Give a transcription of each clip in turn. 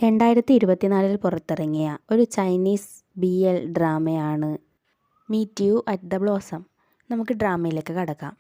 2024 പുറത്തിറങ്ങിയ ഒരു Chinese BL ഡ്രാമയാണ് meet you at the blossom. നമുക്ക് ഡ്രാമയിലേക്ക് കടക്കാം.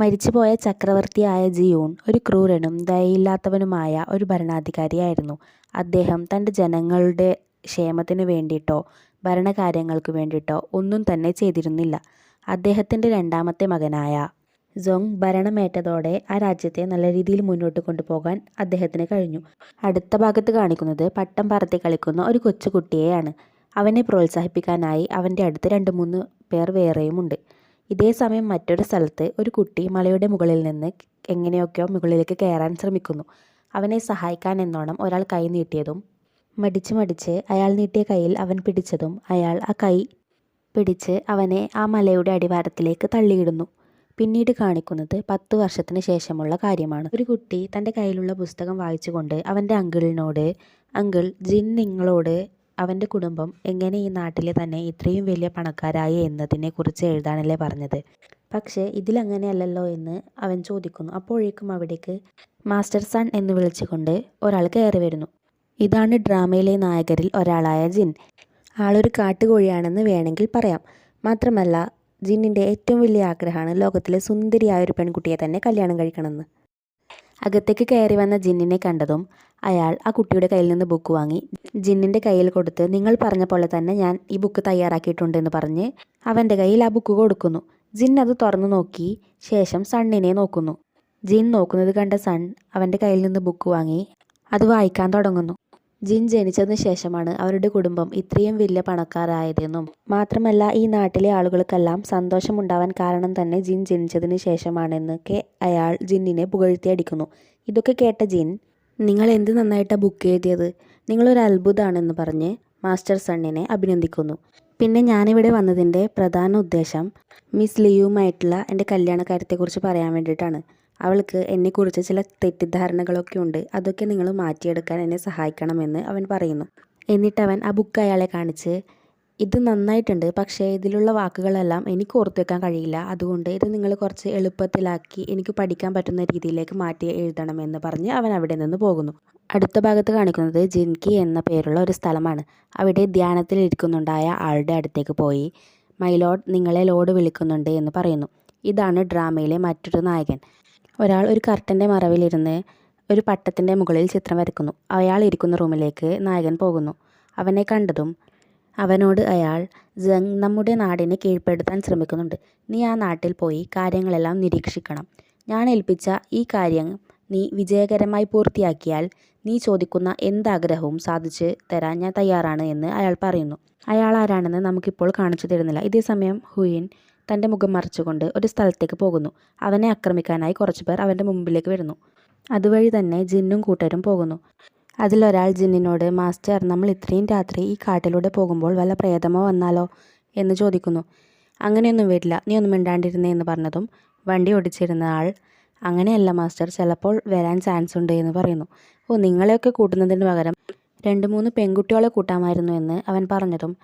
മരിച്ചുപോയ ചക്രവർത്തിയായ ജിയൂൺ ഒരു ക്രൂരനും ദയയില്ലാത്തവനുമായ ഒരു ഭരണാധികാരിയായിരുന്നു. അദ്ദേഹം തൻ്റെ ജനങ്ങളുടെ ക്ഷേമത്തിനു വേണ്ടിയിട്ടോ ഭരണകാര്യങ്ങൾക്ക് വേണ്ടിയിട്ടോ ഒന്നും തന്നെ ചെയ്തിരുന്നില്ല. അദ്ദേഹത്തിൻ്റെ രണ്ടാമത്തെ മകനായ സോങ് ഭരണമേറ്റതോടെ ആ രാജ്യത്തെ നല്ല രീതിയിൽ മുന്നോട്ട് കൊണ്ടുപോകാൻ അദ്ദേഹത്തിന് കഴിഞ്ഞു. അടുത്ത ഭാഗത്ത് കാണിക്കുന്നത് പട്ടം പറത്തി കളിക്കുന്ന ഒരു കൊച്ചുകുട്ടിയെയാണ്. അവനെ പ്രോത്സാഹിപ്പിക്കാനായി അവൻ്റെ അടുത്ത് 2-3 പേർ വേറെയുമുണ്ട്. ഇതേ സമയം മറ്റൊരു സ്ഥലത്ത് ഒരു കുട്ടി മലയുടെ മുകളിൽ നിന്ന് എങ്ങനെയൊക്കെയോ മുകളിലേക്ക് കയറാൻ ശ്രമിക്കുന്നു. അവനെ സഹായിക്കാൻ എന്നോണം ഒരാൾ കൈ നീട്ടിയതും മടിച്ച് അയാൾ നീട്ടിയ കൈയിൽ അവൻ പിടിച്ചതും അയാൾ ആ കൈ പിടിച്ച് അവനെ ആ മലയുടെ അടിവാരത്തിലേക്ക് തള്ളിയിടുന്നു. പിന്നീട് കാണിക്കുന്നത് 10 വർഷത്തിന് ശേഷമുള്ള കാര്യമാണ്. ഒരു കുട്ടി തൻ്റെ കയ്യിലുള്ള പുസ്തകം വായിച്ചുകൊണ്ട് അവൻ്റെ അങ്കിളിനോട്, അങ്കിൾ, ജിൻ നിങ്ങളോട് അവൻ്റെ കുടുംബം എങ്ങനെ ഈ നാട്ടിലെ തന്നെ ഇത്രയും വലിയ പണക്കാരായി എന്നതിനെ കുറിച്ച് എഴുതാനല്ലേ പറഞ്ഞത്, പക്ഷേ ഇതിലങ്ങനെയല്ലല്ലോ എന്ന് അവൻ ചോദിക്കുന്നു. അപ്പോഴേക്കും അവിടേക്ക് മാസ്റ്റർ സൺ എന്ന് വിളിച്ചുകൊണ്ട് ഒരാൾ കയറി വരുന്നു. ഇതാണ് ഡ്രാമയിലെ നായകരിൽ ഒരാളായ ജിൻ. ആളൊരു കാട്ടുകോഴിയാണെന്ന് വേണമെങ്കിൽ പറയാം. മാത്രമല്ല ജിന്നിൻ്റെ ഏറ്റവും വലിയ ആഗ്രഹമാണ് ലോകത്തിലെ സുന്ദരിയായ ഒരു പെൺകുട്ടിയെ തന്നെ കല്യാണം കഴിക്കണമെന്ന്. അകത്തേക്ക് കയറി വന്ന ജിന്നിനെ കണ്ടതും അയാൾ ആ കുട്ടിയുടെ കയ്യിൽ നിന്ന് ബുക്ക് വാങ്ങി ജിന്നിൻ്റെ കയ്യിൽ കൊടുത്ത്, നിങ്ങൾ പറഞ്ഞ പോലെ തന്നെ ഞാൻ ഈ ബുക്ക് തയ്യാറാക്കിയിട്ടുണ്ടെന്ന് പറഞ്ഞ് അവൻ്റെ കയ്യിൽ ആ ബുക്ക് കൊടുക്കുന്നു. ജിൻ അത് തുറന്നു നോക്കി ശേഷം സണ്ണിനെ നോക്കുന്നു. ജിൻ നോക്കുന്നത് കണ്ട സൺ അവൻ്റെ കയ്യിൽ നിന്ന് ബുക്ക് വാങ്ങി അത് വായിക്കാൻ തുടങ്ങുന്നു. ജിൻ ജനിച്ചതിന് ശേഷമാണ് അവരുടെ കുടുംബം ഇത്രയും വലിയ പണക്കാരായതെന്നും മാത്രമല്ല ഈ നാട്ടിലെ ആളുകൾക്കെല്ലാം സന്തോഷമുണ്ടാവാൻ കാരണം തന്നെ ജിൻ ജനിച്ചതിന് ശേഷമാണെന്നൊക്കെ അയാൾ ജിന്നിനെ പുകഴ്ത്തിയടിക്കുന്നു. ഇതൊക്കെ കേട്ട ജിൻ, നിങ്ങൾ എന്ത് നന്നായിട്ടാണ് ബുക്ക് എഴുതിയത്, നിങ്ങളൊരു അത്ഭുതമാണെന്ന് പറഞ്ഞ് മാസ്റ്റർ സണ്ണിനെ അഭിനന്ദിക്കുന്നു. പിന്നെ ഞാനിവിടെ വന്നതിൻ്റെ പ്രധാന ഉദ്ദേശം മിസ് ലിയുമായിട്ടുള്ള എൻ്റെ കല്യാണക്കാര്യത്തെക്കുറിച്ച് പറയാൻ വേണ്ടിയിട്ടാണ്. അവൾക്ക് എന്നെക്കുറിച്ച് ചില തെറ്റിദ്ധാരണകളൊക്കെ ഉണ്ട്, അതൊക്കെ നിങ്ങൾ മാറ്റിയെടുക്കാൻ എന്നെ സഹായിക്കണമെന്ന് അവൻ പറയുന്നു. എന്നിട്ടവൻ ആ ബുക്ക് അയാളെ കാണിച്ച്, ഇത് നന്നായിട്ടുണ്ട്, പക്ഷേ ഇതിലുള്ള വാക്കുകളെല്ലാം എനിക്ക് ഓർത്ത് വെക്കാൻ കഴിയില്ല, അതുകൊണ്ട് ഇത് നിങ്ങൾ കുറച്ച് എളുപ്പത്തിലാക്കി എനിക്ക് പഠിക്കാൻ പറ്റുന്ന രീതിയിലേക്ക് മാറ്റി എഴുതണമെന്ന് പറഞ്ഞ് അവൻ അവിടെ നിന്ന് പോകുന്നു. അടുത്ത ഭാഗത്ത് കാണിക്കുന്നത് ജിൻകി എന്ന പേരുള്ള ഒരു സ്ഥലമാണ്. അവിടെ ധ്യാനത്തിലിരിക്കുന്നുണ്ടായ ആളുടെ അടുത്തേക്ക് പോയി, മൈ ലോഡ്, നിങ്ങളെ ലോഡ് വിളിക്കുന്നുണ്ട് എന്ന് പറയുന്നു. ഇതാണ് ഡ്രാമയിലെ മറ്റൊരു നായകൻ. ഒരാൾ ഒരു കർട്ടൻ്റെ മറവിലിരുന്ന് ഒരു പട്ടത്തിൻ്റെ മുകളിൽ ചിത്രം വരയ്ക്കുന്നു. അയാൾ ഇരിക്കുന്ന റൂമിലേക്ക് നായകൻ പോകുന്നു. അവനെ കണ്ടതും അവനോട് അയാൾ, ജങ് നമ്മുടെ നാടിനെ കീഴ്പ്പെടുത്താൻ ശ്രമിക്കുന്നുണ്ട്. നീ ആ നാട്ടിൽ പോയി കാര്യങ്ങളെല്ലാം നിരീക്ഷിക്കണം. ഞാൻ ഏൽപ്പിച്ച ഈ കാര്യം നീ വിജയകരമായി പൂർത്തിയാക്കിയാൽ നീ ചോദിക്കുന്ന എന്താഗ്രഹവും സാധിച്ചു തരാൻ ഞാൻ തയ്യാറാണ് എന്ന് അയാൾ പറയുന്നു. അയാൾ ആരാണെന്ന് നമുക്കിപ്പോൾ കാണിച്ചു തരുന്നില്ല. ഇതേസമയം ഹുയിൻ തൻ്റെ മുഖം മറച്ചുകൊണ്ട് ഒരു സ്ഥലത്തേക്ക് പോകുന്നു. അവനെ ആക്രമിക്കാനായി കുറച്ച് പേർ അവൻ്റെ മുമ്പിലേക്ക് വരുന്നു. അതുവഴി തന്നെ ജിന്നും കൂട്ടരും പോകുന്നു. അതിലൊരാൾ ജിന്നിനോട്, മാസ്റ്റർ, നമ്മൾ ഇത്രയും രാത്രി ഈ കാട്ടിലൂടെ പോകുമ്പോൾ വല്ല പ്രേതമോ വന്നാലോ എന്ന് ചോദിക്കുന്നു. അങ്ങനെയൊന്നും വരില്ല, നീ ഒന്നും മിണ്ടാണ്ടിരുന്നേ എന്ന് പറഞ്ഞതും വണ്ടി ഓടിച്ചിരുന്ന ആൾ, അങ്ങനെയല്ല മാസ്റ്റർ, ചിലപ്പോൾ വരാൻ ചാൻസ് ഉണ്ട് എന്ന് പറയുന്നു. ഓ, നിങ്ങളെയൊക്കെ കൂട്ടുന്നതിന് പകരം 2-3 പെൺകുട്ടികളെ കൂട്ടാമായിരുന്നു എന്ന് അവൻ പറഞ്ഞതും,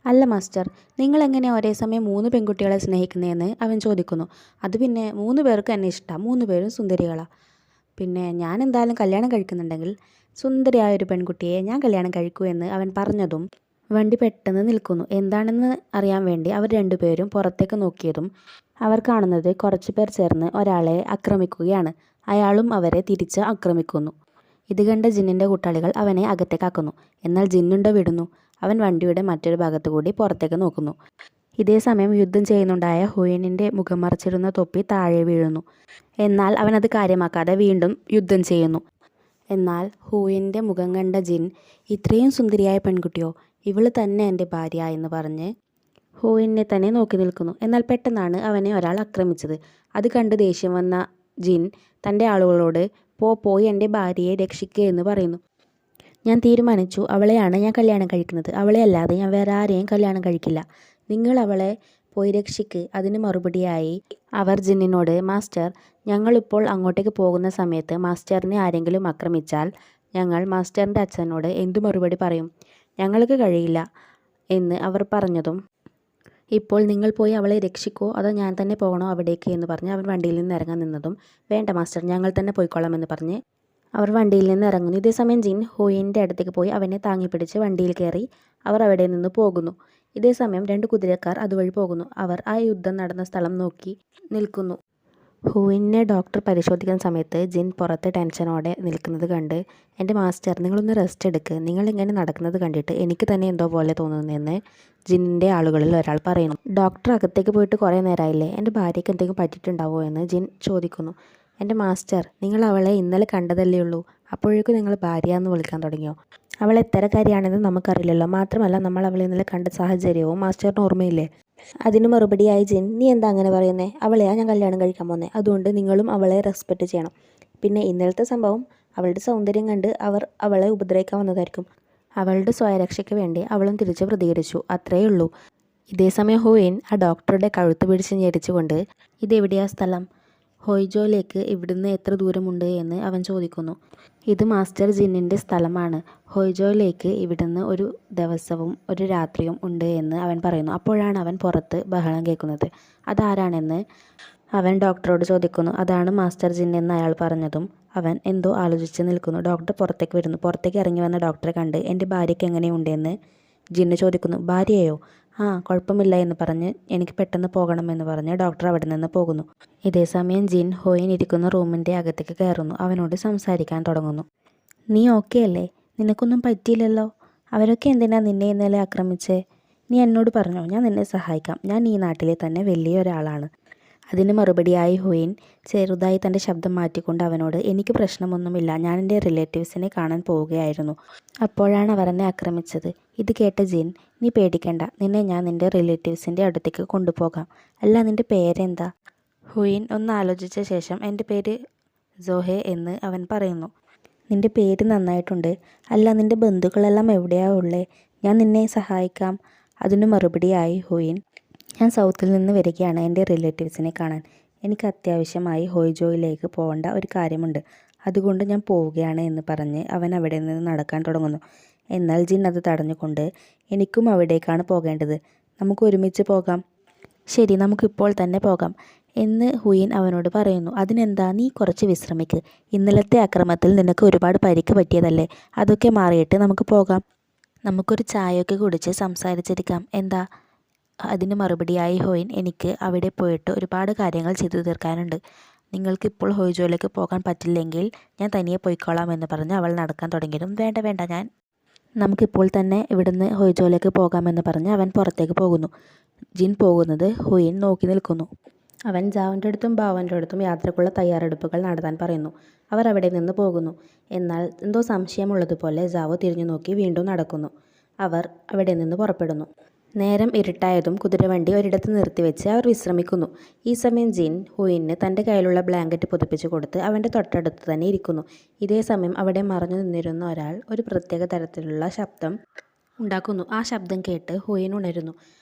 അല്ല മാസ്റ്റർ, നിങ്ങളെങ്ങനെ ഒരേ സമയം 3 പെൺകുട്ടികളെ സ്നേഹിക്കുന്നതെന്ന് അവൻ ചോദിക്കുന്നു. അത് പിന്നെ 3 പേർക്ക് എന്നെ ഇഷ്ടമാണ്, 3 പേരും സുന്ദരികളാണ്. പിന്നെ ഞാൻ എന്തായാലും കല്യാണം കഴിക്കുന്നുണ്ടെങ്കിൽ സുന്ദരിയായ ഒരു പെൺകുട്ടിയെ ഞാൻ കല്യാണം കഴിക്കൂ എന്ന് അവൻ പറഞ്ഞതും വണ്ടി പെട്ടെന്ന് നിൽക്കുന്നു. എന്താണെന്ന് അറിയാൻ വേണ്ടി അവർ 2 പേരും പുറത്തേക്ക് നോക്കിയതും അവർ കാണുന്നത് കുറച്ച് പേർ ചേർന്ന് ഒരാളെ ആക്രമിക്കുകയാണ്. അയാളും അവരെ തിരിച്ച് ആക്രമിക്കുന്നു. ഇത് കണ്ട ജിന്നിൻ്റെ കൂട്ടാളികൾ അവനെ അകത്തേക്കാക്കുന്നു. എന്നാൽ ജിന്നുണ്ടോ വിടുന്നു. അവൻ വണ്ടിയുടെ മറ്റൊരു ഭാഗത്തു കൂടി പുറത്തേക്ക് നോക്കുന്നു. ഇതേ സമയം യുദ്ധം ചെയ്യുന്നുണ്ടായ ഹുയിനിൻ്റെ മുഖം മറച്ചിരുന്ന തൊപ്പി താഴെ വീഴുന്നു. എന്നാൽ അവനത് കാര്യമാക്കാതെ വീണ്ടും യുദ്ധം ചെയ്യുന്നു. എന്നാൽ ഹുയിൻ്റെ മുഖം കണ്ട ജിൻ, ഇത്രയും സുന്ദരിയായ പെൺകുട്ടിയോ, ഇവള് തന്നെ എൻ്റെ ഭാര്യ എന്ന് പറഞ്ഞ് ഹുയിനെ തന്നെ നോക്കി നിൽക്കുന്നു. എന്നാൽ പെട്ടെന്നാണ് അവനെ ഒരാൾ ആക്രമിച്ചത്. അത് കണ്ട് ദേഷ്യം വന്ന ജിൻ തൻ്റെ ആളുകളോട്, പോയി എൻ്റെ ഭാര്യയെ രക്ഷിക്കുക എന്ന് പറയുന്നു. ഞാൻ തീരുമാനിച്ചു, അവളെയാണ് ഞാൻ കല്യാണം കഴിക്കുന്നത്, അവളെ അല്ലാതെ ഞാൻ വേറെ ആരെയും കല്യാണം കഴിക്കില്ല, നിങ്ങൾ അവളെ പോയി രക്ഷിക്ക്. അതിന് മറുപടിയായി അവർ ജിന്നിനോട്, മാസ്റ്റർ, ഞങ്ങളിപ്പോൾ അങ്ങോട്ടേക്ക് പോകുന്ന സമയത്ത് മാസ്റ്ററിനെ ആരെങ്കിലും ആക്രമിച്ചാൽ ഞങ്ങൾ മാസ്റ്ററിൻ്റെ അച്ഛനോട് എന്തു മറുപടി പറയും, ഞങ്ങൾക്ക് കഴിയില്ല എന്ന് അവർ പറഞ്ഞതും, ഇപ്പോൾ നിങ്ങൾ പോയി അവളെ രക്ഷിക്കോ അതോ ഞാൻ തന്നെ പോകണോ അവിടേക്ക് എന്ന് പറഞ്ഞ് അവൻ വണ്ടിയിൽ നിന്ന് ഇറങ്ങാൻ നിന്നതും, വേണ്ട മാസ്റ്റർ, ഞങ്ങൾ തന്നെ പോയിക്കോളാം എന്ന് പറഞ്ഞ് അവർ വണ്ടിയിൽ നിന്ന് ഇറങ്ങുന്നു. ഇതേസമയം ജിൻ ഹുയിൻ്റെ അടുത്തേക്ക് പോയി അവനെ താങ്ങിപ്പിടിച്ച് വണ്ടിയിൽ കയറി അവർ അവിടെ നിന്ന് പോകുന്നു. ഇതേസമയം 2 കുതിരക്കാർ അതുവഴി പോകുന്നു. അവർ ആ യുദ്ധം നടന്ന സ്ഥലം നോക്കി നിൽക്കുന്നു. ഹുയിനെ ഡോക്ടർ പരിശോധിക്കുന്ന സമയത്ത് ജിൻ പുറത്ത് ടെൻഷനോടെ നിൽക്കുന്നത് കണ്ട്, എൻ്റെ മാസ്റ്റർ നിങ്ങളൊന്ന് റെസ്റ്റ് എടുക്ക്, നിങ്ങളിങ്ങനെ നടക്കുന്നത് കണ്ടിട്ട് എനിക്ക് തന്നെ എന്തോ പോലെ തോന്നുന്നതെന്ന് ജിന്നിൻ്റെ ആളുകളിൽ ഒരാൾ പറയുന്നു. ഡോക്ടർ അകത്തേക്ക് പോയിട്ട് കുറേ നേരമായില്ലേ, എൻ്റെ ഭാര്യയ്ക്ക് എന്തെങ്കിലും പറ്റിയിട്ടുണ്ടാവുമോ എന്ന് ജിൻ ചോദിക്കുന്നു. എൻ്റെ മാസ്റ്റർ നിങ്ങൾ അവളെ ഇന്നലെ കണ്ടതല്ലേ ഉള്ളൂ, അപ്പോഴേക്കും നിങ്ങൾ ഭാര്യ എന്ന് വിളിക്കാൻ തുടങ്ങിയോ? അവൾ എത്തരക്കാരിയാണെന്ന് നമുക്കറിയില്ലല്ലോ, മാത്രമല്ല നമ്മൾ അവളെ ഇന്നലെ കണ്ട സാഹചര്യവും മാസ്റ്ററിന് ഓർമ്മയില്ലേ? അതിന് മറുപടിയായി ജിൻ, നീ എന്താ അങ്ങനെ പറയുന്നേ, അവളെയാ ഞാൻ കല്യാണം കഴിക്കാൻ പോകുന്നത്, അതുകൊണ്ട് നിങ്ങളും അവളെ റെസ്പെക്റ്റ് ചെയ്യണം. പിന്നെ ഇന്നലത്തെ സംഭവം അവളുടെ സൗന്ദര്യം കണ്ട് അവർ അവളെ ഉപദ്രവിക്കാൻ വന്നതായിരിക്കും. അവളുടെ സ്വയരക്ഷയ്ക്ക് വേണ്ടി അവളും തിരിച്ച് പ്രതികരിച്ചു, അത്രയേ ഉള്ളൂ. ഇതേസമയം ഹുയിൻ ആ ഡോക്ടറുടെ കഴുത്ത് പിടിച്ച് ഞെരിച്ചുകൊണ്ട്, ഇതെവിടെയാ സ്ഥലം, ഹോയ്ജോയിലേക്ക് ഇവിടുന്ന് എത്ര ദൂരമുണ്ട് എന്ന് അവൻ ചോദിക്കുന്നു. ഇത് മാസ്റ്റർ ജിന്നിൻ്റെ സ്ഥലമാണ്, ഹോയ്ജോയിലേക്ക് ഇവിടുന്ന് ഒരു ദിവസവും ഒരു രാത്രിയും ഉണ്ട് എന്ന് അവൻ പറയുന്നു. അപ്പോഴാണ് അവൻ പുറത്ത് ബഹളം കേൾക്കുന്നത്. അതാരാണെന്ന് അവൻ ഡോക്ടറോട് ചോദിക്കുന്നു. അതാണ് മാസ്റ്റർ ജിൻ എന്ന് അയാൾ പറഞ്ഞതും അവൻ എന്തോ ആലോചിച്ച് നിൽക്കുന്നു. ഡോക്ടർ പുറത്തേക്ക് വരുന്നു. പുറത്തേക്ക് ഇറങ്ങി വന്ന ഡോക്ടറെ കണ്ട്, എൻ്റെ ഭാര്യയ്ക്ക് എങ്ങനെയുണ്ടെന്ന് ജിന്ന് ചോദിക്കുന്നു. ഭാര്യയോ? ആ കുഴപ്പമില്ല എന്ന് പറഞ്ഞ് എനിക്ക് പെട്ടെന്ന് പോകണമെന്ന് പറഞ്ഞ് ഡോക്ടർ അവിടെ നിന്ന് പോകുന്നു. ഇതേസമയം ജിൻ ഹോയിൻ ഇരിക്കുന്ന റൂമിൻ്റെ അകത്തേക്ക് കയറുന്നു. അവനോട് സംസാരിക്കാൻ തുടങ്ങുന്നു. നീ ഓക്കെ അല്ലേ? നിനക്കൊന്നും പറ്റിയില്ലല്ലോ? അവരൊക്കെ എന്തിനാ നിന്നെ ഇന്നലെ ആക്രമിച്ചേ? നീ എന്നോട് പറഞ്ഞോ, ഞാൻ നിന്നെ സഹായിക്കാം, ഞാൻ ഈ നാട്ടിലെ തന്നെ വലിയൊരാളാണ്. അതിന് മറുപടിയായി ഹുയിൻ ചെറുതായി തൻ്റെ ശബ്ദം മാറ്റിക്കൊണ്ട് അവനോട്, എനിക്ക് പ്രശ്നമൊന്നുമില്ല, ഞാൻ എൻ്റെ റിലേറ്റീവ്സിനെ കാണാൻ പോവുകയായിരുന്നു, അപ്പോഴാണ് അവർ എന്നെ ആക്രമിച്ചത്. ഇത് കേട്ട ജിൻ, നീ പേടിക്കണ്ട, നിന്നെ ഞാൻ നിൻ്റെ റിലേറ്റീവ്സിൻ്റെ അടുത്തേക്ക് കൊണ്ടുപോകാം. അല്ല നിൻ്റെ പേരെന്താ? ഹുയിൻ ഒന്ന് ആലോചിച്ച ശേഷം, എൻ്റെ പേര് സോഹെ എന്ന് അവൻ പറയുന്നു. നിൻ്റെ പേര് നന്നായിട്ടുണ്ട്. അല്ല നിൻ്റെ ബന്ധുക്കളെല്ലാം എവിടെയാ ഉള്ളേ? ഞാൻ നിന്നെ സഹായിക്കാം. അതിനു മറുപടിയായി ഹുയിൻ, ഞാൻ സൗത്തിൽ നിന്ന് വരികയാണ് എൻ്റെ റിലേറ്റീവ്സിനെ കാണാൻ. എനിക്ക് അത്യാവശ്യമായി ഹോയ്ജോയിലേക്ക് പോകേണ്ട ഒരു കാര്യമുണ്ട്, അതുകൊണ്ട് ഞാൻ പോവുകയാണ് എന്ന് പറഞ്ഞ് അവൻ അവിടെ നിന്ന് നടക്കാൻ തുടങ്ങുന്നു. എന്നാൽ ജിൻ അത് തടഞ്ഞുകൊണ്ട്, എനിക്കും അവിടേക്കാണ് പോകേണ്ടത്, നമുക്ക് ഒരുമിച്ച് പോകാം. ശരി, നമുക്കിപ്പോൾ തന്നെ പോകാം എന്ന് ഹുയിൻ അവനോട് പറയുന്നു. അതിനെന്താ, നീ കുറച്ച് വിശ്രമിക്ക്, ഇന്നലത്തെ അക്രമത്തിൽ നിനക്ക് ഒരുപാട് പരിക്ക് പറ്റിയതല്ലേ, അതൊക്കെ മാറിയിട്ട് നമുക്ക് പോകാം, നമുക്കൊരു ചായയൊക്കെ കുടിച്ച് സംസാരിച്ചിരിക്കാം, എന്താ? അതിന് മറുപടിയായി ഹുയിൻ, എനിക്ക് അവിടെ പോയിട്ട് ഒരുപാട് കാര്യങ്ങൾ ചെയ്തു തീർക്കാനുണ്ട്, നിങ്ങൾക്കിപ്പോൾ ഹോയ്ജോയിലേക്ക് പോകാൻ പറ്റില്ലെങ്കിൽ ഞാൻ തനിയെ പോയിക്കോളാം എന്ന് പറഞ്ഞ് അവൾ നടക്കാൻ തുടങ്ങിയതും, വേണ്ട വേണ്ട, നമുക്കിപ്പോൾ തന്നെ ഇവിടുന്ന് ഹോയ്ജോയിലേക്ക് പോകാമെന്ന് പറഞ്ഞ് അവൻ പുറത്തേക്ക് പോകുന്നു. ജിൻ പോകുന്നത് ഹുയിൻ നോക്കി നിൽക്കുന്നു. അവൻ ജാവൻ്റെ അടുത്തും ബാവൻ്റെ അടുത്തും യാത്രക്കുള്ള തയ്യാറെടുപ്പുകൾ നടത്താൻ പറയുന്നു. അവർ അവിടെ നിന്ന് പോകുന്നു. എന്നാൽ എന്തോ സംശയമുള്ളതുപോലെ ജാവോ തിരിഞ്ഞു നോക്കി വീണ്ടും നടക്കുന്നു. അവർ അവിടെ നിന്ന് പുറപ്പെടുന്നു. നേരം ഇരുട്ടായതും കുതിരവണ്ടി ഒരിടത്ത് നിർത്തിവെച്ച് അവർ വിശ്രമിക്കുന്നു. ഈ സമയം ജിൻ ഹുയിന് തൻ്റെ കയ്യിലുള്ള ബ്ലാങ്കറ്റ് പുതപ്പിച്ച് കൊടുത്ത് അവൻ്റെ തൊട്ടടുത്ത് തന്നെ ഇരിക്കുന്നു. ഇതേ സമയം അവിടെ മറഞ്ഞു നിന്നിരുന്ന ഒരാൾ ഒരു പ്രത്യേക തരത്തിലുള്ള ശബ്ദം ഉണ്ടാക്കുന്നു. ആ ശബ്ദം കേട്ട് ഹുയിൻ ഉണരുന്നു.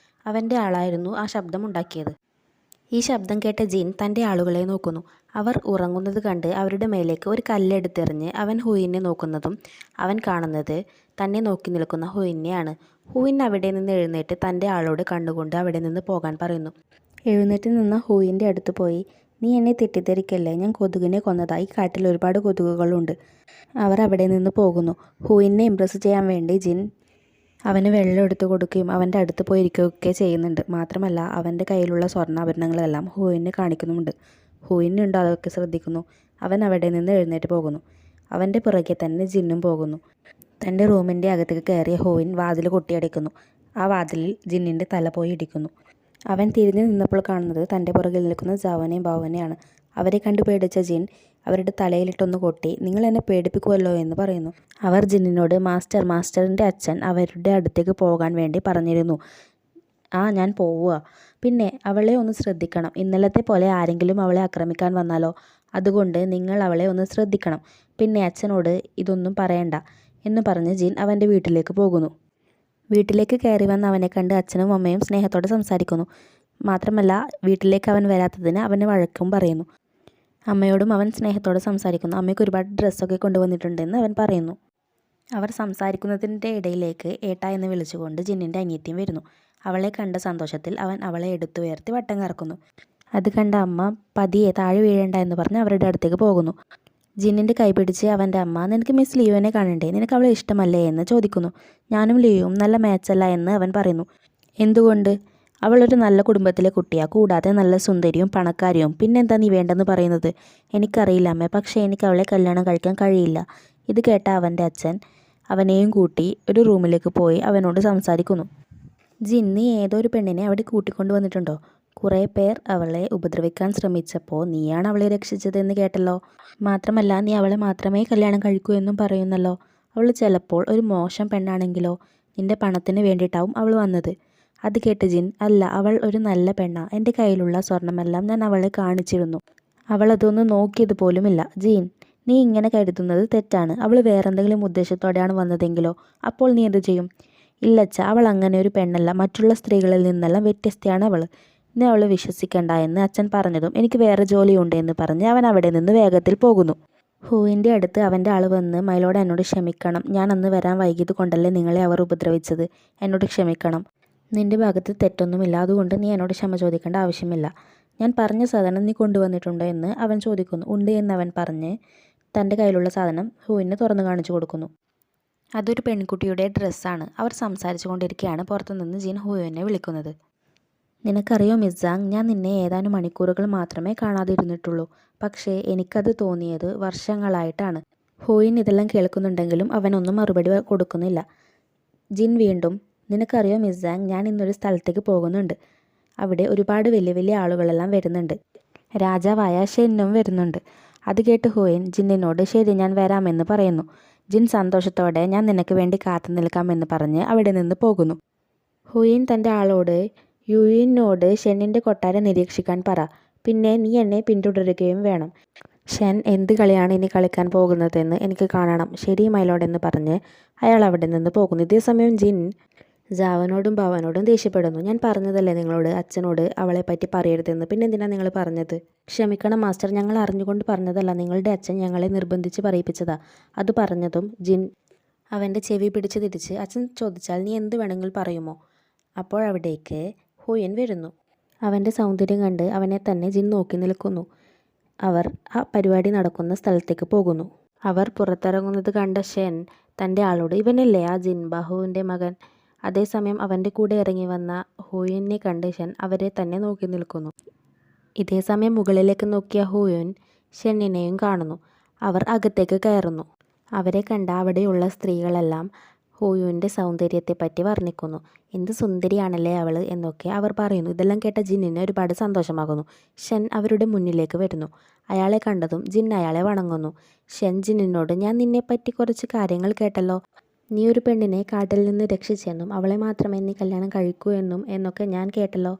അവൻ്റെ ആളായിരുന്നു ആ ശബ്ദം ഉണ്ടാക്കിയത്. ഈ ശബ്ദം കേട്ട ജിൻ തൻ്റെ ആളുകളെ നോക്കുന്നു. അവർ ഉറങ്ങുന്നത് കണ്ട് അവരുടെ മേലേക്ക് ഒരു കല്ലെടുത്തെറിഞ്ഞ് അവൻ ഹുയിനെ നോക്കുന്നതും അവൻ കാണുന്നത് തന്നെ നോക്കി നിൽക്കുന്ന ഹുയിനെയാണ്. ഹുയിൻ അവിടെ നിന്ന് എഴുന്നേറ്റ് തൻ്റെ ആളോട് കണ്ടുകൊണ്ട് അവിടെ നിന്ന് പോകാൻ പറയുന്നു. എഴുന്നേറ്റ് നിന്ന ഹുയിൻ്റെ അടുത്ത് പോയി, നീ എന്നെ തെറ്റിദ്ധരിക്കല്ലേ, ഞാൻ കൊതുകിനെ കൊന്നതായി, കാട്ടിൽ ഒരുപാട് കൊതുകുകളുണ്ട്. അവർ അവിടെ നിന്ന് പോകുന്നു. ഹുയിനെ ഇംപ്രസ് ചെയ്യാൻ വേണ്ടി ജിൻ അവന് വെള്ളം എടുത്തു കൊടുക്കുകയും അവൻ്റെ അടുത്ത് പോയിരിക്കുകയൊക്കെ ചെയ്യുന്നുണ്ട്. മാത്രമല്ല അവൻ്റെ കയ്യിലുള്ള സ്വർണ്ണാഭരണങ്ങളെല്ലാം ഹുയിനെ കാണിക്കുന്നുമുണ്ട്. ഹുയിനുണ്ട് അതൊക്കെ ശ്രദ്ധിക്കുന്നു. അവൻ അവിടെ നിന്ന് എഴുന്നേറ്റ് പോകുന്നു. അവൻ്റെ പുറകെ തന്നെ ജിന്നും പോകുന്നു. തൻ്റെ റൂമിൻ്റെ അകത്തേക്ക് കയറിയ ഹുയിൻ വാതിൽ കൊട്ടിയടിക്കുന്നു. ആ വാതിലിൽ ജിന്നിൻ്റെ തല പോയി ഇടിക്കുന്നു. അവൻ തിരിഞ്ഞു നിന്നപ്പോൾ കാണുന്നത് തൻ്റെ പുറകിൽ നിൽക്കുന്ന ജാവനെയും ബാവനെയാണ്. അവരെ കണ്ടു പേടിച്ച ജിൻ അവരുടെ തലയിലിട്ടൊന്ന് കൊട്ടി, നിങ്ങൾ എന്നെ പേടിപ്പിക്കുമല്ലോ എന്ന് പറയുന്നു. അവർ ജിന്നിനോട്, മാസ്റ്ററിൻ്റെ അച്ഛൻ അവരുടെ അടുത്തേക്ക് പോകാൻ വേണ്ടി പറഞ്ഞിരുന്നു. ഞാൻ പോവുക. പിന്നെ അവളെ ഒന്ന് ശ്രദ്ധിക്കണം, ഇന്നലത്തെ പോലെ ആരെങ്കിലും അവളെ ആക്രമിക്കാൻ വന്നാലോ, അതുകൊണ്ട് നിങ്ങൾ അവളെ ഒന്ന് ശ്രദ്ധിക്കണം. പിന്നെ അച്ഛനോട് ഇതൊന്നും പറയണ്ട എന്ന് പറഞ്ഞ് ജിൻ അവൻ്റെ വീട്ടിലേക്ക് പോകുന്നു. വീട്ടിലേക്ക് കയറി വന്ന് അവനെ കണ്ട് അച്ഛനും അമ്മയും സ്നേഹത്തോടെ സംസാരിക്കുന്നു. മാത്രമല്ല വീട്ടിലേക്ക് അവൻ വരാത്തതിന് അവന് വഴക്കും പറയുന്നു. അമ്മയോടും അവൻ സ്നേഹത്തോടെ സംസാരിക്കുന്നു. അമ്മയ്ക്ക് ഒരുപാട് ഡ്രസ്സൊക്കെ കൊണ്ടുവന്നിട്ടുണ്ടെന്ന് അവൻ പറയുന്നു. അവർ സംസാരിക്കുന്നതിൻ്റെ ഇടയിലേക്ക് ഏട്ട എന്ന് വിളിച്ചുകൊണ്ട് ജിന്നിൻ്റെ അനിയത്തിയും വരുന്നു. അവളെ കണ്ട സന്തോഷത്തിൽ അവൻ അവളെ എടുത്തുയർത്തി വട്ടം കറക്കുന്നു. അത് കണ്ട അമ്മ പതിയെ താഴെ വീഴേണ്ട എന്ന് പറഞ്ഞ് അവരുടെ അടുത്തേക്ക് പോകുന്നു. ജിന്നിൻ്റെ കൈ പിടിച്ച് അവൻ്റെ അമ്മ നിനക്ക് മിസ് ലിയോനെ കാണണ്ടേ, നിനക്ക് അവളെ ഇഷ്ടമല്ലേ എന്ന് ചോദിക്കുന്നു. ഞാനും ലിയോയും നല്ല മാച്ചല്ല എന്ന് അവൻ പറയുന്നു. എന്തുകൊണ്ട്? അവളൊരു നല്ല കുടുംബത്തിലെ കുട്ടിയാണ്, കൂടാതെ നല്ല സുന്ദരിയും പണക്കാരിയും. പിന്നെന്താ നീ വേണ്ടെന്ന് പറയുന്നത്? എനിക്കറിയില്ല അമ്മേ, പക്ഷേ എനിക്ക് അവളെ കല്യാണം കഴിക്കാൻ കഴിയില്ല. ഇത് കേട്ട അവൻ്റെ അച്ഛൻ അവനെയും കൂട്ടി ഒരു റൂമിലേക്ക് പോയി അവനോട് സംസാരിക്കുന്നു. ജിൻ, നീ ഏതോ ഒരു പെണ്ണിനെ അവിടെ കൂട്ടിക്കൊണ്ടു വന്നിട്ടുണ്ടോ? കുറേ പേർ അവളെ ഉപദ്രവിക്കാൻ ശ്രമിച്ചപ്പോൾ നീയാണ് അവളെ രക്ഷിച്ചതെന്ന് കേട്ടല്ലോ. മാത്രമല്ല നീ അവളെ മാത്രമേ കല്യാണം കഴിക്കൂ എന്നും പറയുന്നല്ലോ. അവൾ ചിലപ്പോൾ ഒരു മോശം പെണ്ണാണെങ്കിലോ? നിന്റെ പണത്തിന് വേണ്ടിയിട്ടാവും അവൾ വന്നത്. അത് കേട്ട് ജിൻ, അല്ല, അവൾ ഒരു നല്ല പെണ്ണാ. എൻ്റെ കയ്യിലുള്ള സ്വർണമെല്ലാം ഞാൻ അവളെ കാണിച്ചിരുന്നു. അവൾ അതൊന്നും നോക്കിയത് പോലുമില്ല. ജീൻ, നീ ഇങ്ങനെ കരുതുന്നത് തെറ്റാണ്. അവൾ വേറെന്തെങ്കിലും ഉദ്ദേശത്തോടെയാണ് വന്നതെങ്കിലോ? അപ്പോൾ നീ എന്ത് ചെയ്യും? ഇല്ലച്ച, അവൾ അങ്ങനെ ഒരു പെണ്ണല്ല. മറ്റുള്ള സ്ത്രീകളിൽ നിന്നെല്ലാം വ്യത്യസ്തയാണ് അവൾ. നീ അവളെ വിശ്വസിക്കണ്ട എന്ന് അച്ഛൻ പറഞ്ഞതും എനിക്ക് വേറെ ജോലിയുണ്ട് എന്ന് പറഞ്ഞ് അവൻ അവിടെ നിന്ന് വേഗത്തിൽ പോകുന്നു. ഹൂവിൻ്റെ അടുത്ത് അവൻ്റെ ആൾ വന്ന്, മൈലോഡ് എന്നോട് ക്ഷമിക്കണം. ഞാൻ അന്ന് വരാൻ വൈകിയത് കൊണ്ടല്ലേ നിങ്ങളെ അവർ ഉപദ്രവിച്ചത്. എന്നോട് ക്ഷമിക്കണം. നിൻ്റെ ഭാഗത്ത് തെറ്റൊന്നുമില്ല, അതുകൊണ്ട് നീ എന്നോട് ക്ഷമ ചോദിക്കേണ്ട ആവശ്യമില്ല. ഞാൻ പറഞ്ഞ സാധനം നീ കൊണ്ടുവന്നിട്ടുണ്ടോ എന്ന് അവൻ ചോദിക്കുന്നു. ഉണ്ട് എന്നവൻ പറഞ്ഞ് തൻ്റെ കയ്യിലുള്ള സാധനം ഹൂവിനെ തുറന്നു കാണിച്ചു കൊടുക്കുന്നു. അതൊരു പെൺകുട്ടിയുടെ ഡ്രസ്സാണ്. അവർ സംസാരിച്ചു കൊണ്ടിരിക്കുകയാണ് പുറത്തുനിന്ന് ജിൻ ഹൂവിനെ വിളിക്കുന്നത്. നിനക്കറിയോ മിസ്സാങ്, ഞാൻ നിന്നെ ഏതാനും മണിക്കൂറുകൾ മാത്രമേ കാണാതിരുന്നിട്ടുള്ളൂ. പക്ഷേ എനിക്കത് തോന്നിയത് വർഷങ്ങളായിട്ടാണ്. ഹൂയിൻ ഇതെല്ലാം കേൾക്കുന്നുണ്ടെങ്കിലും അവനൊന്നും മറുപടി കൊടുക്കുന്നില്ല. ജിൻ വീണ്ടും, നിനക്കറിയോ മിസ്സാങ്, ഞാൻ ഇന്നൊരു സ്ഥലത്തേക്ക് പോകുന്നുണ്ട്. അവിടെ ഒരുപാട് വലിയ വലിയ ആളുകളെല്ലാം വരുന്നുണ്ട്. രാജാവായ ഷെന്നും വരുന്നുണ്ട്. അത് കേട്ട് ഹൂയിൻ ജിന്നിനോട് ശരി ഞാൻ വരാമെന്ന് പറയുന്നു. ജിൻ സന്തോഷത്തോടെ ഞാൻ നിനക്ക് വേണ്ടി കാത്തു നിൽക്കാമെന്ന് പറഞ്ഞ് അവിടെ നിന്ന് പോകുന്നു. ഹൂയിൻ തൻ്റെ ആളോട് യുയിനോട് ഷെന്നിൻ്റെ കൊട്ടാരം നിരീക്ഷിക്കാൻ പറ. പിന്നെ നീ എന്നെ പിന്തുടരുകയും വേണം. ഷെൻ എന്ത് കളിയാണ് ഇനി കളിക്കാൻ പോകുന്നതെന്ന് എനിക്ക് കാണണം. ശരി മൈലോഡ് എന്ന് പറഞ്ഞ് അയാൾ അവിടെ നിന്ന് പോകുന്നു. ഇതേസമയം ജിൻ ജാവനോടും ഭവനോടും ദേഷ്യപ്പെടുന്നു. ഞാൻ പറഞ്ഞതല്ലേ നിങ്ങളോട് അച്ഛനോട് അവളെ പറ്റി പറയരുതെന്ന്, പിന്നെ എന്തിനാണ് നിങ്ങൾ പറഞ്ഞത്? ക്ഷമിക്കണം മാസ്റ്റർ, ഞങ്ങൾ അറിഞ്ഞുകൊണ്ട് പറഞ്ഞതല്ല. നിങ്ങളുടെ അച്ഛൻ ഞങ്ങളെ നിർബന്ധിച്ച് പറയിപ്പിച്ചതാ. അത് പറഞ്ഞതും ജിൻ അവൻ്റെ ചെവി പിടിച്ച് തിരിച്ച്, അച്ഛൻ ചോദിച്ചാൽ നീ എന്ത് വേണമെങ്കിൽ പറയുമോ? അപ്പോഴവിടേക്ക് ഹൂയൻ വരുന്നു. അവൻ്റെ സൗന്ദര്യം കണ്ട് അവനെ തന്നെ ജിൻ നോക്കി നിൽക്കുന്നു. അവർ ആ പരിപാടി നടക്കുന്ന സ്ഥലത്തേക്ക് പോകുന്നു. അവർ പുറത്തിറങ്ങുന്നത് കണ്ട ഷെൻ തൻ്റെ ആളോട്, ഇവനല്ലേ ആ ജിൻ ബഹുവിൻ്റെ മകൻ? അതേസമയം അവൻ്റെ കൂടെ ഇറങ്ങി വന്ന ഹൂയനെ കണ്ട് ഷെൻ അവരെ തന്നെ നോക്കി നിൽക്കുന്നു. ഇതേസമയം മുകളിലേക്ക് നോക്കിയ ഹൂയൻ ഷെന്നിനെയും കാണുന്നു. അവർ അകത്തേക്ക് കയറുന്നു. അവരെ കണ്ട അവിടെയുള്ള സ്ത്രീകളെല്ലാം ഹൂയുവിൻ്റെ സൗന്ദര്യത്തെപ്പറ്റി വർണ്ണിക്കുന്നു. എന്ത് സുന്ദരിയാണല്ലേ അവൾ എന്നൊക്കെ അവർ പറയുന്നു. ഇതെല്ലാം കേട്ട ജിന്നിന് ഒരുപാട് സന്തോഷമാകുന്നു. ഷെൻ അവരുടെ മുന്നിലേക്ക് വരുന്നു. അയാളെ കണ്ടതും ജിൻ അയാളെ വണങ്ങുന്നു. ഷെൻ ജിന്നിനോട്, ഞാൻ നിന്നെപ്പറ്റി കുറച്ച് കാര്യങ്ങൾ കേട്ടല്ലോ. നീ ഒരു പെണ്ണിനെ കാട്ടിൽ നിന്ന് രക്ഷിച്ചെന്നും അവളെ മാത്രമേ നീ കല്യാണം കഴിക്കൂ എന്നൊക്കെ ഞാൻ കേട്ടല്ലോ.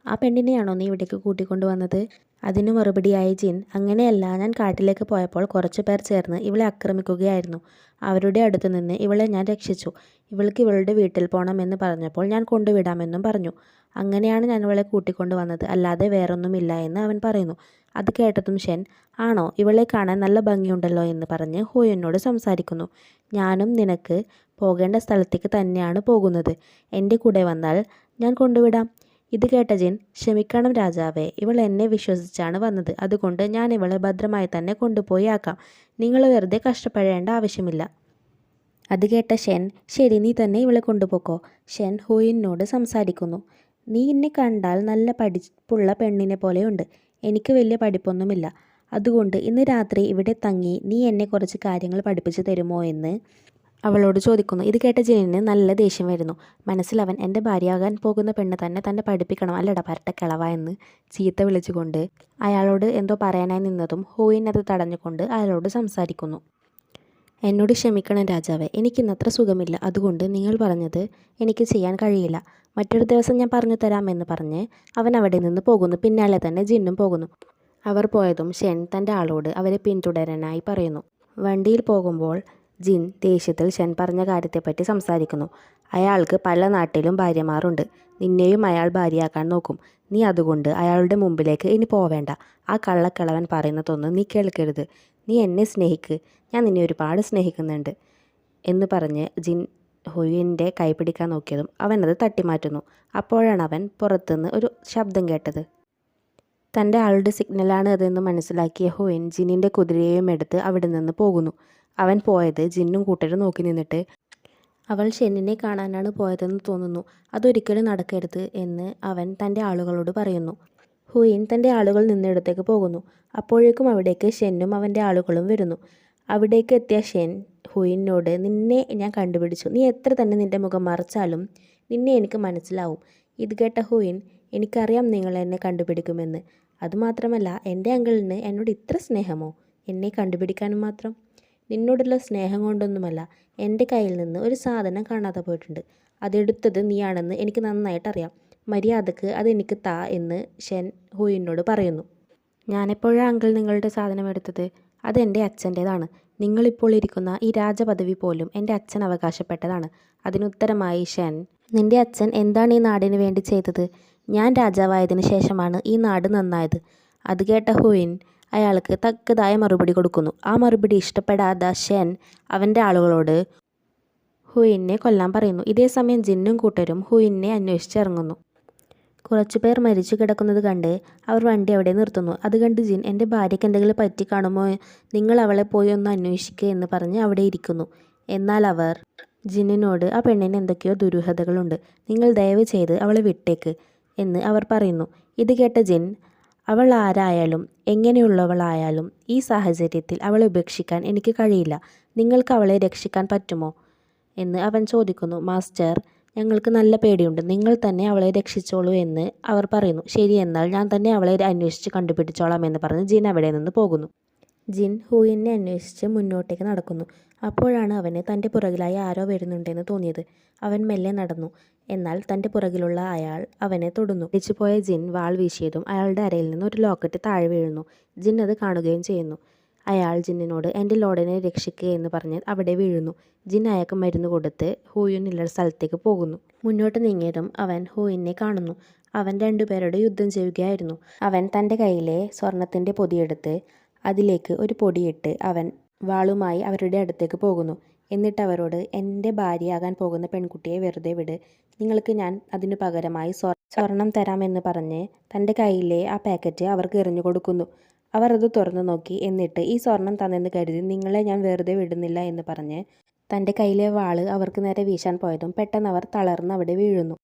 ആ പെണ്ണിനെയാണോ നീ ഇവിടേക്ക് കൂട്ടിക്കൊണ്ടുവന്നത്? അതിനു മറുപടിയായി ജിൻ, അങ്ങനെയല്ല, ഞാൻ കാട്ടിലേക്ക് പോയപ്പോൾ കുറച്ചു പേർ ചേർന്ന് ഇവളെ ആക്രമിക്കുകയായിരുന്നു. അവരുടെ അടുത്തു നിന്ന് ഇവളെ ഞാൻ രക്ഷിച്ചു. ഇവൾക്ക് ഇവളുടെ വീട്ടിൽ പോകണമെന്ന് പറഞ്ഞപ്പോൾ ഞാൻ കൊണ്ടുവിടാമെന്നും പറഞ്ഞു. അങ്ങനെയാണ് ഞാൻ ഇവളെ കൂട്ടിക്കൊണ്ടുവന്നത്, അല്ലാതെ വേറൊന്നുമില്ല എന്ന് അവൻ പറയുന്നു. അത് കേട്ടതും ഷെൻ, ആണോ, ഇവളെ കാണാൻ നല്ല ഭംഗിയുണ്ടല്ലോ എന്ന് പറഞ്ഞ് ഹൂയനോട് സംസാരിക്കുന്നു. ഞാനും നിനക്ക് പോകേണ്ട സ്ഥലത്തേക്ക് തന്നെയാണ് പോകുന്നത്. എൻ്റെ കൂടെ വന്നാൽ ഞാൻ കൊണ്ടുവിടാം. ഇത് കേട്ട ജിൻ, ക്ഷമിക്കണം രാജാവേ, ഇവൾ എന്നെ വിശ്വസിച്ചാണ് വന്നത്. അതുകൊണ്ട് ഞാൻ ഇവളെ ഭദ്രമായി തന്നെ കൊണ്ടുപോയി ആക്കാം. നിങ്ങൾ വെറുതെ കഷ്ടപ്പെടേണ്ട ആവശ്യമില്ല. അത് കേട്ട ഷെൻ, ശരി, നീ തന്നെ ഇവളെ കൊണ്ടുപോക്കോ. ഷെൻ ഹൂയിനോട് സംസാരിക്കുന്നു. നീ എന്നെ കണ്ടാൽ നല്ല പഠിപ്പുള്ള പെണ്ണിനെ പോലെയുണ്ട്. എനിക്ക് വലിയ പഠിപ്പൊന്നുമില്ല. അതുകൊണ്ട് ഇന്ന് രാത്രി ഇവിടെ തങ്ങി നീ എന്നെ കുറച്ച് കാര്യങ്ങൾ പഠിപ്പിച്ചു തരുമോ എന്ന് അവളോട് ചോദിക്കുന്നു. ഇത് കേട്ട ജിന്നിന് നല്ല ദേഷ്യം വരുന്നു. മനസ്സിൽ അവൻ, എൻ്റെ ഭാര്യയാകാൻ പോകുന്ന പെണ്ണ് തന്നെ പഠിപ്പിക്കണം, അല്ലടാ പരട്ടക്കിളവ എന്ന് ചീത്ത വിളിച്ചുകൊണ്ട് അയാളോട് എന്തോ പറയാനായി നിന്നതും ഹൂയിൻ അത് തടഞ്ഞുകൊണ്ട് അയാളോട് സംസാരിക്കുന്നു. എന്നോട് ക്ഷമിക്കണം രാജാവേ, എനിക്കിന്നത്ര സുഖമില്ല. അതുകൊണ്ട് നിങ്ങൾ പറഞ്ഞത് എനിക്ക് ചെയ്യാൻ കഴിയില്ല. മറ്റൊരു ദിവസം ഞാൻ പറഞ്ഞു തരാമെന്ന് പറഞ്ഞ് അവൻ അവിടെ നിന്ന് പോകുന്നു. പിന്നാലെ തന്നെ ജിന്നും പോകുന്നു. അവർ പോയതും ഷെൻ തൻ്റെ ആളോട് അവരെ പിന്തുടരാനായി പറയുന്നു. വണ്ടിയിൽ പോകുമ്പോൾ ജിൻ ദേഷ്യത്തിൽ ഷെൻ പറഞ്ഞ കാര്യത്തെപ്പറ്റി സംസാരിക്കുന്നു. അയാൾക്ക് പല നാട്ടിലും ഭാര്യമാരുണ്ട്. നിന്നെയും അയാൾ ഭാര്യയാക്കാൻ നോക്കും. നീ അതുകൊണ്ട് അയാളുടെ മുമ്പിലേക്ക് ഇനി പോവേണ്ട. ആ കള്ളക്കിളവൻ പറയുന്നതൊന്നും നീ കേൾക്കരുത്. നീ എന്നെ സ്നേഹിക്ക്, ഞാൻ നിന്നെ ഒരുപാട് സ്നേഹിക്കുന്നുണ്ട് എന്ന് പറഞ്ഞ് ജിൻ ഹുയിൻ്റെ കൈ പിടിക്കാൻ നോക്കിയതും അവനത് തട്ടിമാറ്റുന്നു. അപ്പോഴാണ് അവൻ പുറത്തുനിന്ന് ഒരു ശബ്ദം കേട്ടത്. തൻ്റെ ആളുടെ സിഗ്നലാണ് അതെന്ന് മനസ്സിലാക്കിയ ഹുയിൻ ജിന്നിൻ്റെ കുതിരയെയും എടുത്ത് അവിടെ നിന്ന് പോകുന്നു. അവൻ പോയത് ജിന്നും കൂട്ടരും നോക്കി നിന്നിട്ട് അവൾ ഷെന്നിനെ കാണാനാണ് പോയതെന്ന് തോന്നുന്നു, അതൊരിക്കലും നടക്കരുത് എന്ന് അവൻ തൻ്റെ ആളുകളോട് പറയുന്നു. ഹുയിൻ തൻ്റെ ആളുകൾ നിന്നിടത്തേക്ക് പോകുന്നു. അപ്പോഴേക്കും അവിടേക്ക് ഷെന്നും അവൻ്റെ ആളുകളും വരുന്നു. അവിടേക്ക് എത്തിയ ഷെൻ ഹുയിനോട്, നിന്നെ ഞാൻ കണ്ടുപിടിച്ചു, നീ എത്ര തന്നെ നിൻ്റെ മുഖം മറച്ചാലും നിന്നെ എനിക്ക് മനസ്സിലാവും. ഇത് കേട്ട ഹുയിൻ, എനിക്കറിയാം നിങ്ങൾ എന്നെ കണ്ടുപിടിക്കുമെന്ന്. അതുമാത്രമല്ല, എൻ്റെ അങ്കിളിന് എന്നോട് ഇത്ര സ്നേഹമോ, എന്നെ കണ്ടുപിടിക്കാനും മാത്രം. നിന്നോടുള്ള സ്നേഹം കൊണ്ടൊന്നുമല്ല, എൻ്റെ കയ്യിൽ നിന്ന് ഒരു സാധനം കാണാതെ പോയിട്ടുണ്ട്. അതെടുത്തത് നീയാണെന്ന് എനിക്ക് നന്നായിട്ടറിയാം. മര്യാദക്ക് അതെനിക്ക് താ എന്ന് ഷെൻ ഹുയിനോട് പറയുന്നു. ഞാനെപ്പോഴാണ് അങ്കിൾ നിങ്ങളുടെ സാധനം എടുത്തത്? അതെൻ്റെ അച്ഛൻ്റേതാണ്. നിങ്ങളിപ്പോൾ ഇരിക്കുന്ന ഈ രാജപദവി പോലും എൻ്റെ അച്ഛൻ അവകാശപ്പെട്ടതാണ്. അതിനുത്തരമായി ഷെൻ, നിൻ്റെ അച്ഛൻ എന്താണ് ഈ നാടിന് വേണ്ടി ചെയ്തത്? ഞാൻ രാജാവായതിനു ശേഷമാണ് ഈ നാട് നന്നായത്. അത് കേട്ട ഹുയിൻ അയാൾക്ക് തക്കതായ മറുപടി കൊടുക്കുന്നു. ആ മറുപടി ഇഷ്ടപ്പെടാത്ത ഷെൻ അവൻ്റെ ആളുകളോട് ഹുയിനെ കൊല്ലാൻ പറയുന്നു. ഇതേസമയം ജിന്നും കൂട്ടരും ഹുയിനെ അന്വേഷിച്ചിറങ്ങുന്നു. കുറച്ചുപേർ മരിച്ചു കിടക്കുന്നത് കണ്ട് അവർ വണ്ടി അവിടെ നിർത്തുന്നു. അത് കണ്ട് ജിൻ, എൻ്റെ ഭാര്യയ്ക്ക് എന്തെങ്കിലും പറ്റി കാണുമോ, നിങ്ങൾ അവളെ പോയി ഒന്ന് അന്വേഷിക്കുക എന്ന് പറഞ്ഞ് അവിടെ ഇരിക്കുന്നു. എന്നാൽ അവർ ജിന്നിനോട്, ആ പെണ്ണിന് എന്തൊക്കെയോ ദുരൂഹതകളുണ്ട്, നിങ്ങൾ ദയവ് ചെയ്ത് അവളെ വിട്ടേക്ക് എന്ന് അവർ പറയുന്നു. ഇത് കേട്ട ജിൻ, അവൾ ആരായാലും എങ്ങനെയുള്ളവളായാലും ഈ സാഹചര്യത്തിൽ അവളെ ഉപേക്ഷിക്കാൻ എനിക്ക് കഴിയില്ല. നിങ്ങൾക്ക് അവളെ രക്ഷിക്കാൻ പറ്റുമോ എന്ന് അവൻ ചോദിക്കുന്നു. മാസ്റ്റർ, ഞങ്ങൾക്ക് നല്ല പേടിയുണ്ട്, നിങ്ങൾ തന്നെ അവളെ രക്ഷിച്ചോളൂ എന്ന് അവർ പറയുന്നു. ശരി, എന്നാൽ ഞാൻ തന്നെ അവളെ അന്വേഷിച്ച് കണ്ടുപിടിച്ചോളാം എന്ന് പറഞ്ഞ് ജിൻ അവിടെ നിന്ന് പോകുന്നു. ജിൻ ഹുയിനെ അന്വേഷിച്ച് മുന്നോട്ടേക്ക് നടക്കുന്നു. അപ്പോഴാണ് അവന് തൻ്റെ പുറകിലായി ആരോ വരുന്നുണ്ടെന്ന് തോന്നിയത്. അവൻ മെല്ലെ നടന്നു. എന്നാൽ തൻ്റെ പുറകിലുള്ള അയാൾ അവനെ തൊടുന്നു. തിരിച്ചുപോയ ജിൻ വാൾ വീശിയതും അയാളുടെ അരയിൽ നിന്ന് ഒരു ലോക്കറ്റ് താഴെ വീഴുന്നു. ജിൻ അത് കാണുകയും ചെയ്യുന്നു. അയാൾ ജിന്നിനോട്, എൻ്റെ ലോഡിനെ രക്ഷിക്കുക എന്ന് പറഞ്ഞ് അവിടെ വീഴുന്നു. ജിൻ അയാൾക്ക് മരുന്ന് കൊടുത്ത് ഹുയിൻ ഉള്ള സ്ഥലത്തേക്ക് പോകുന്നു. മുന്നോട്ട് നീങ്ങിയതും അവൻ ഹുയിനെ കാണുന്നു. അവൻ രണ്ടുപേരോട് യുദ്ധം ചെയ്യുകയായിരുന്നു. അവൻ തൻ്റെ കയ്യിലെ സ്വർണത്തിൻ്റെ പൊതിയെടുത്ത് അതിലേക്ക് ഒരു പൊടിയിട്ട് അവൻ വാളുമായി അവരുടെ അടുത്തേക്ക് പോകുന്നു. എന്നിട്ട് അവരോട്, എൻ്റെ ഭാര്യയാകാൻ പോകുന്ന പെൺകുട്ടിയെ വെറുതെ വിട്, നിങ്ങൾക്ക് ഞാൻ അതിനു പകരമായി സ്വർണം തരാമെന്ന് പറഞ്ഞ് തൻ്റെ കയ്യിലെ ആ പാക്കറ്റ് അവർക്ക് എറിഞ്ഞു കൊടുക്കുന്നു. അവർ അത് തുറന്നു നോക്കി. എന്നിട്ട്, ഈ സ്വർണം തന്നെന്ന് കരുതി നിങ്ങളെ ഞാൻ വെറുതെ വിടുന്നില്ല എന്ന് പറഞ്ഞ് തൻ്റെ കയ്യിലെ വാള് അവർക്ക് നേരെ വീശാൻ പോയതും പെട്ടെന്ന് അവർ തളർന്ന് അവിടെ വീഴുന്നു.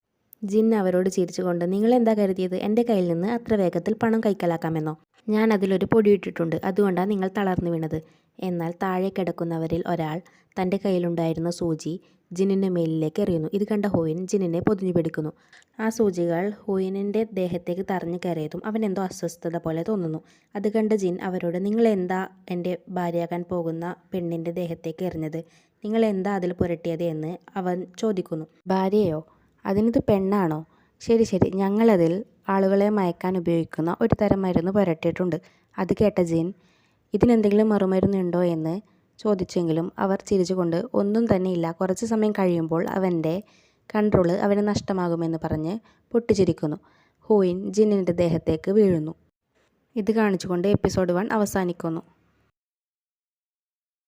ജിൻ അവരോട് ചിരിച്ചുകൊണ്ട്, നിങ്ങളെന്താ കരുതിയത്, എൻ്റെ കയ്യിൽ നിന്ന് അത്ര വേഗത്തിൽ പണം കൈക്കലാക്കാമെന്നോ? ഞാൻ അതിലൊരു പൊടിയിട്ടിട്ടുണ്ട്, അതുകൊണ്ടാണ് നിങ്ങൾ തളർന്നു വീണത്. എന്നാൽ താഴെ കിടക്കുന്നവരിൽ ഒരാൾ തൻ്റെ കയ്യിലുണ്ടായിരുന്ന സൂചി ജിന്നിൻ്റെ മേലിലേക്ക് എറിയുന്നു. ഇത് കണ്ട ഹുയിൻ ജിന്നിനെ പൊതിഞ്ഞു പിടിക്കുന്നു. ആ സൂചികൾ ഹുയിനിൻ്റെ ദേഹത്തേക്ക് തറഞ്ഞു കയറിയതും അവൻ എന്തോ അസ്വസ്ഥത പോലെ തോന്നുന്നു. അത് കണ്ട ജിൻ അവരോട്, നിങ്ങളെന്താ എൻ്റെ ഭാര്യയാകാൻ പോകുന്ന പെണ്ണിൻ്റെ ദേഹത്തേക്ക് എറിഞ്ഞത്? നിങ്ങളെന്താ അതിൽ പുരട്ടിയത് എന്ന് അവൻ ചോദിക്കുന്നു. ഭാര്യയോ? അതിനിത് പെണ്ണാണോ? ശരി ശരി, ഞങ്ങളതിൽ ആളുകളെ മയക്കാൻ ഉപയോഗിക്കുന്ന ഒരു തരം മരുന്ന് പുരട്ടിയിട്ടുണ്ട്. അത് കേട്ട ജിൻ, ഇതിനെന്തെങ്കിലും മറുമരുന്നുണ്ടോ എന്ന് ചോദിച്ചെങ്കിലും അവർ ചിരിച്ചുകൊണ്ട്, ഒന്നും തന്നെ ഇല്ല, കുറച്ച് സമയം കഴിയുമ്പോൾ അവൻ്റെ കൺട്രോള് അവന് നഷ്ടമാകുമെന്ന് പറഞ്ഞ് പൊട്ടിച്ചിരിക്കുന്നു. ഹുയിൻ ജിന്നിൻ്റെ ദേഹത്തേക്ക് വീഴുന്നു. ഇത് കാണിച്ചുകൊണ്ട് എപ്പിസോഡ് 1 അവസാനിക്കുന്നു.